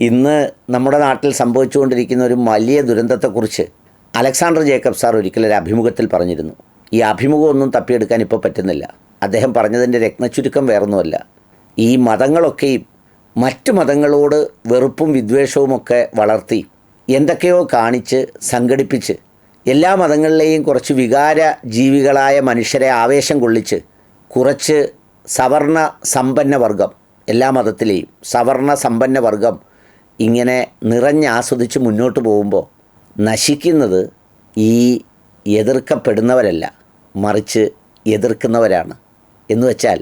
ഇന്ന് നമ്മുടെ നാട്ടിൽ സംഭവിച്ചുകൊണ്ടിരിക്കുന്ന ഒരു വലിയ ദുരന്തത്തെക്കുറിച്ച് അലക്സാണ്ടർ ജേക്കബ് സാർ ഒരിക്കലൊരു അഭിമുഖത്തിൽ പറഞ്ഞിരുന്നു. ഈ അഭിമുഖമൊന്നും തപ്പിയെടുക്കാൻ ഇപ്പോൾ പറ്റുന്നില്ല. അദ്ദേഹം പറഞ്ഞതിൻ്റെ രത്നച്ചുരുക്കം വേറൊന്നുമല്ല. ഈ മതങ്ങളൊക്കെയും മറ്റു മതങ്ങളോട് വെറുപ്പും വിദ്വേഷവുമൊക്കെ വളർത്തി എന്തൊക്കെയോ കാണിച്ച് സംഘടിപ്പിച്ച് എല്ലാ മതങ്ങളിലെയും കുറച്ച് വികാര ജീവികളായ മനുഷ്യരെ ആവേശം കൊള്ളിച്ച് കുറച്ച് സവർണ സമ്പന്ന വർഗം, എല്ലാ മതത്തിലെയും സവർണ സമ്പന്ന വർഗം ഇങ്ങനെ നിറഞ്ഞാസ്വദിച്ച് മുന്നോട്ട് പോകുമ്പോൾ നശിക്കുന്നത് ഈ എതിർക്കപ്പെടുന്നവരല്ല, മറിച്ച് എതിർക്കുന്നവരാണ്. എന്ന് വെച്ചാൽ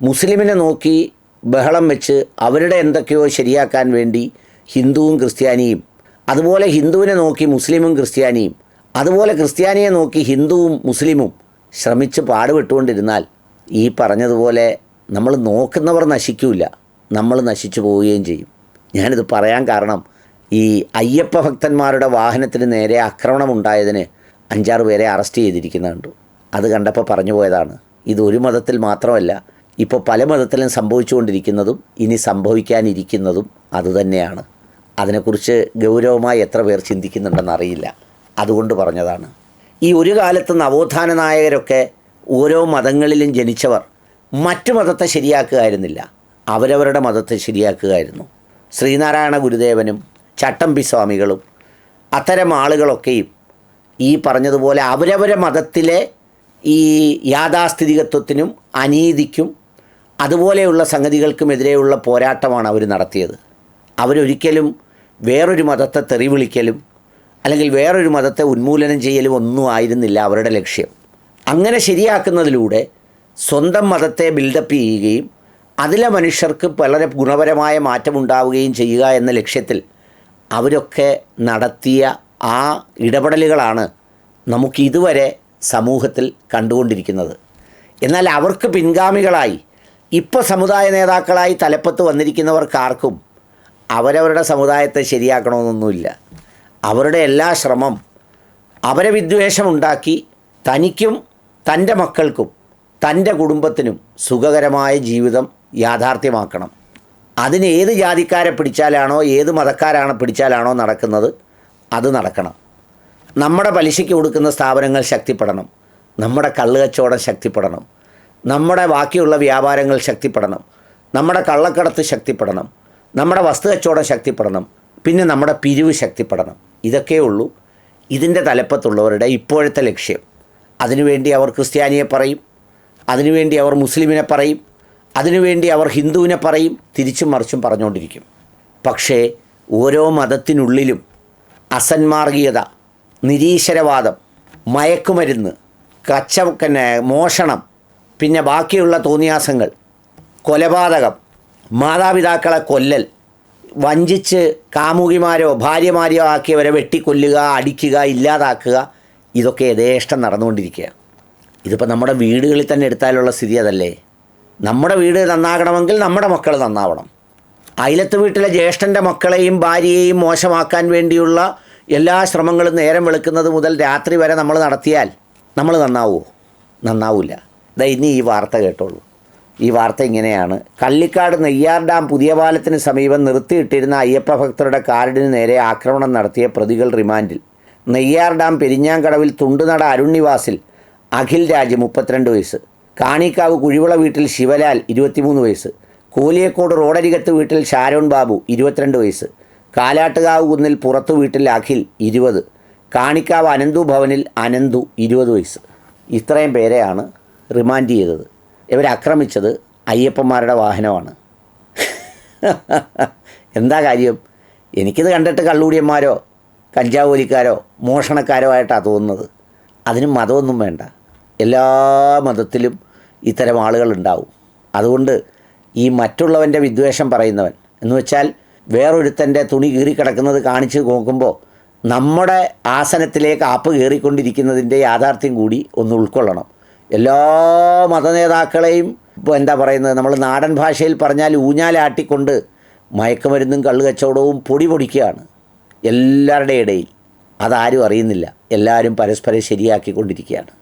മുസ്ലിമിനെ നോക്കി ബഹളം വെച്ച് അവരുടെ എന്തൊക്കെയോ ശരിയാക്കാൻ വേണ്ടി ഹിന്ദുവും ക്രിസ്ത്യാനിയും, അതുപോലെ ഹിന്ദുവിനെ നോക്കി മുസ്ലിമും ക്രിസ്ത്യാനിയും, അതുപോലെ ക്രിസ്ത്യാനിയെ നോക്കി ഹിന്ദുവും മുസ്ലിമും ശ്രമിച്ച് പാടുപെട്ടുകൊണ്ടിരുന്നാൽ ഈ പറഞ്ഞതുപോലെ നമ്മൾ നോക്കുന്നവർ നശിക്കില്ല, നമ്മൾ നശിച്ചു പോവുകയും ചെയ്യും. ഞാനിത് പറയാൻ കാരണം ഈ അയ്യപ്പ ഭക്തന്മാരുടെ വാഹനത്തിന് നേരെ ആക്രമണമുണ്ടായതിന് 5-6 പേരെ അറസ്റ്റ് ചെയ്തിരിക്കുന്നത് കണ്ടു. അത് കണ്ടപ്പോൾ പറഞ്ഞു പോയതാണ്. ഇത് ഒരു മതത്തിൽ മാത്രമല്ല, ഇപ്പോൾ പല മതത്തിലും സംഭവിച്ചുകൊണ്ടിരിക്കുന്നതും ഇനി സംഭവിക്കാനിരിക്കുന്നതും അതുതന്നെയാണ്. അതിനെക്കുറിച്ച് ഗൗരവമായി എത്ര പേർ ചിന്തിക്കുന്നുണ്ടെന്നറിയില്ല. അതുകൊണ്ട് പറഞ്ഞതാണ്. ഈ ഒരു കാലത്ത് നവോത്ഥാന നായകരൊക്കെ ഓരോ മതങ്ങളിലും ജനിച്ചവർ മറ്റു മതത്തെ ശരിയാക്കുകയായിരുന്നില്ല, അവരവരുടെ മതത്തെ ശരിയാക്കുകയായിരുന്നു. ശ്രീനാരായണ ഗുരുദേവനും ചട്ടമ്പി സ്വാമികളും അത്തരം ആളുകളൊക്കെയും ഈ പറഞ്ഞതുപോലെ അവരവരെ മതത്തിലെ ഈ യാഥാസ്ഥിതികത്വത്തിനും അനീതിക്കും അതുപോലെയുള്ള സംഗതികൾക്കുമെതിരെയുള്ള പോരാട്ടമാണ് അവർ നടത്തിയത്. അവരൊരിക്കലും വേറൊരു മതത്തെ തെറി വിളിക്കലും അല്ലെങ്കിൽ വേറൊരു മതത്തെ ഉന്മൂലനം ചെയ്യലും ഒന്നും ആയിരുന്നില്ല അവരുടെ ലക്ഷ്യം. അങ്ങനെ ശരിയാക്കുന്നതിലൂടെ സ്വന്തം മതത്തെ ബിൽഡപ്പ് ചെയ്യുകയും അതിലെ മനുഷ്യർക്ക് വളരെ ഗുണപരമായ മാറ്റമുണ്ടാവുകയും ചെയ്യുക എന്ന ലക്ഷ്യത്തിൽ അവരൊക്കെ നടത്തിയ ആ ഇടപെടലുകളാണ് നമുക്കിതുവരെ സമൂഹത്തിൽ കണ്ടുകൊണ്ടിരിക്കുന്നത്. എന്നാൽ അവർക്ക് പിൻഗാമികളായി ഇപ്പോൾ സമുദായ നേതാക്കളായി തലപ്പത്ത് വന്നിരിക്കുന്നവർക്കാർക്കും അവരവരുടെ സമുദായത്തെ ശരിയാക്കണമെന്നൊന്നുമില്ല. അവരുടെ എല്ലാ ശ്രമം അവരെ വിദ്വേഷമുണ്ടാക്കി തനിക്കും തൻ്റെ മക്കൾക്കും തൻ്റെ കുടുംബത്തിനും സുഖകരമായ ജീവിതം യാഥാർത്ഥ്യമാക്കണം. അതിന് ഏത് ജാതിക്കാരെ പിടിച്ചാലാണോ ഏത് മതക്കാരാണ് പിടിച്ചാലാണോ നടക്കുന്നത് അത് നടക്കണം. നമ്മുടെ പലിശയ്ക്ക് കൊടുക്കുന്ന സ്ഥാപനങ്ങൾ ശക്തിപ്പെടണം, നമ്മുടെ കള്ളുകച്ചവടം ശക്തിപ്പെടണം, നമ്മുടെ ബാക്കിയുള്ള വ്യാപാരങ്ങൾ ശക്തിപ്പെടണം, നമ്മുടെ കള്ളക്കടത്ത് ശക്തിപ്പെടണം, നമ്മുടെ വസ്തു കച്ചവടം ശക്തിപ്പെടണം, പിന്നെ നമ്മുടെ പിരിവ് ശക്തിപ്പെടണം. ഇതൊക്കെ ഉള്ളൂ ഇതിൻ്റെ തലപ്പത്തുള്ളവരുടെ ഇപ്പോഴത്തെ ലക്ഷ്യം. അതിനുവേണ്ടി അവർ ക്രിസ്ത്യാനിയെ പറയും, അതിനുവേണ്ടി അവർ മുസ്ലിമിനെ പറയും, അതിനുവേണ്ടി അവർ ഹിന്ദുവിനെ പറയും, തിരിച്ചും മറിച്ചും പറഞ്ഞുകൊണ്ടിരിക്കും. പക്ഷേ ഓരോ മതത്തിനുള്ളിലും അസന്മാർഗീയത, നിരീശ്വരവാദം, മയക്കുമരുന്ന്, മോഷണം, പിന്നെ ബാക്കിയുള്ള തോന്നിയാസങ്ങൾ, കൊലപാതകം, മാതാപിതാക്കളെ കൊല്ലൽ, വഞ്ചിച്ച് കാമുകിമാരോ ഭാര്യമാരെയോ ആക്കിയവരെ വെട്ടിക്കൊല്ലുക, അടിക്കുക, ഇല്ലാതാക്കുക, ഇതൊക്കെ യഥേഷ്ടം നടന്നുകൊണ്ടിരിക്കുക. ഇതിപ്പോൾ നമ്മുടെ വീടുകളിൽ തന്നെ എടുത്താലുള്ള സ്ഥിതി അതല്ലേ. നമ്മുടെ വീട് നന്നാകണമെങ്കിൽ നമ്മുടെ മക്കൾ നന്നാവണം. അയലത്ത് വീട്ടിലെ ജ്യേഷ്ഠൻ്റെ മക്കളെയും ഭാര്യയെയും മോശമാക്കാൻ വേണ്ടിയുള്ള എല്ലാ ശ്രമങ്ങളും നേരം വെളുക്കുന്നത് മുതൽ രാത്രി വരെ നമ്മൾ നടത്തിയാൽ നമ്മൾ നന്നാവുമോ? നന്നാവില്ല. ഇനി ഈ വാർത്ത കേട്ടോളൂ. ഈ വാർത്ത ഇങ്ങനെയാണ്. കള്ളിക്കാട് നെയ്യാർ ഡാം പുതിയ പാലത്തിന് സമീപം നിർത്തിയിട്ടിരുന്ന അയ്യപ്പ ഭക്തരുടെ കാർഡിന് നേരെ ആക്രമണം നടത്തിയ പ്രതികൾ റിമാൻഡിൽ. നെയ്യാർ ഡാം പെരിഞ്ഞാങ്കടവിൽ തുണ്ടുനട അരുണ്ണിവാസിൽ അഖിൽ രാജ് 32 വയസ്സ്, കാണിക്കാവ് കുഴിവിള വീട്ടിൽ ശിവലാൽ 23 വയസ്സ്, കോലിയക്കോട് റോഡരികത്ത് വീട്ടിൽ ഷാരോൺ ബാബു 22 വയസ്സ്, കാലാട്ടുകാവ് കുന്നിൽ പുറത്തു വീട്ടിൽ അഖിൽ 20, കാണിക്കാവ് അനന്തു ഭവനിൽ അനന്തു 20 വയസ്സ്. ഇത്രയും പേരെയാണ് റിമാൻഡ് ചെയ്തത്. ഇവരാക്രമിച്ചത് അയ്യപ്പന്മാരുടെ വാഹനമാണ്. എന്താ കാര്യം? എനിക്കിത് കണ്ടിട്ട് കള്ളൂടിയന്മാരോ കഞ്ചാവ് വലിക്കാരോ മോഷണക്കാരോ ആയിട്ടാണ് തോന്നുന്നത്. അതിന് മതമൊന്നും വേണ്ട. എല്ലാ മതത്തിലും ഇത്തരം ആളുകളുണ്ടാവും. അതുകൊണ്ട് ഈ മറ്റുള്ളവൻ്റെ വിദ്വേഷം പറയുന്നവൻ എന്ന് വെച്ചാൽ വേറൊരുത്തൻ്റെ തുണി കീറിക്കിടക്കുന്നത് കാണിച്ച് നോക്കുമ്പോൾ നമ്മുടെ ആസനത്തിലേക്ക് ആപ്പ് കയറിക്കൊണ്ടിരിക്കുന്നതിൻ്റെ യാഥാർത്ഥ്യം കൂടി ഒന്ന് ഉൾക്കൊള്ളണം. എല്ലാ മതനേതാക്കളെയും ഇപ്പോൾ എന്താ പറയുന്നത്, നമ്മൾ നാടൻ ഭാഷയിൽ പറഞ്ഞാൽ ഊഞ്ഞാലാട്ടിക്കൊണ്ട് മയക്കുമരുന്നും കള്ളുകച്ചവടവും പൊടിക്കുകയാണ് എല്ലാവരുടെ ഇടയിൽ. അതാരും അറിയുന്നില്ല. എല്ലാവരും പരസ്പരം ശരിയാക്കിക്കൊണ്ടിരിക്കുകയാണ്.